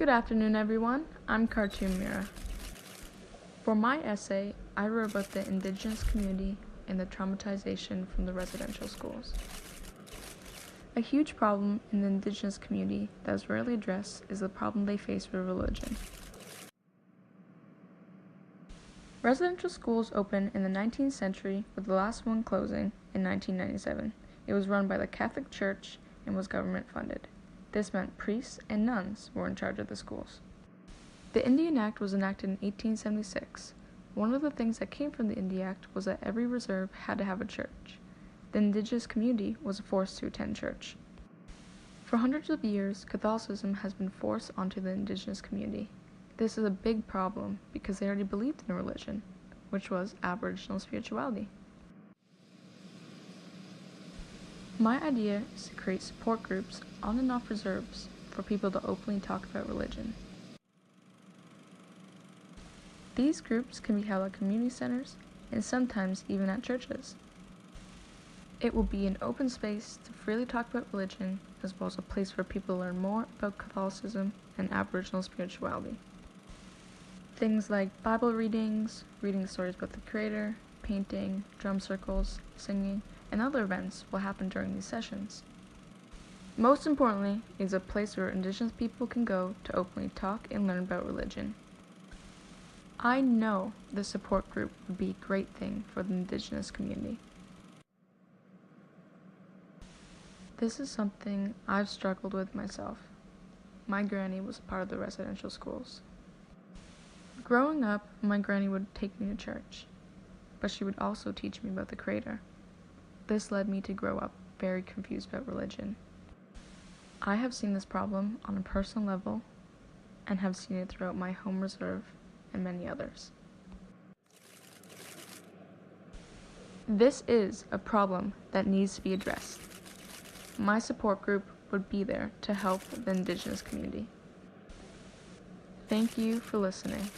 Good afternoon, everyone. I'm Cartoon Mira. For my essay, I wrote about the Indigenous community and the traumatization from the residential schools. A huge problem in the Indigenous community that is rarely addressed is the problem they face with religion. Residential schools opened in the 19th century, with the last one closing in 1997. It was run by the Catholic Church and was government funded. This meant priests and nuns were in charge of the schools. The Indian Act was enacted in 1876. One of the things that came from the Indian Act was that every reserve had to have a church. The Indigenous community was forced to attend church. For hundreds of years, Catholicism has been forced onto the Indigenous community. This is a big problem because they already believed in a religion, which was Aboriginal spirituality. My idea is to create support groups on and off reserves for people to openly talk about religion. These groups can be held at community centers and sometimes even at churches. It will be an open space to freely talk about religion, as well as a place for people to learn more about Catholicism and Aboriginal spirituality. Things like Bible readings, reading stories about the Creator, painting, drum circles, singing, and other events will happen during these sessions. Most importantly, it is a place where Indigenous people can go to openly talk and learn about religion. I know the support group would be a great thing for the Indigenous community. This is something I've struggled with myself. My granny was a part of the residential schools. Growing up, my granny would take me to church, but she would also teach me about the Creator. This led me to grow up very confused about religion. I have seen this problem on a personal level and have seen it throughout my home reserve and many others. This is a problem that needs to be addressed. My support group would be there to help the Indigenous community. Thank you for listening.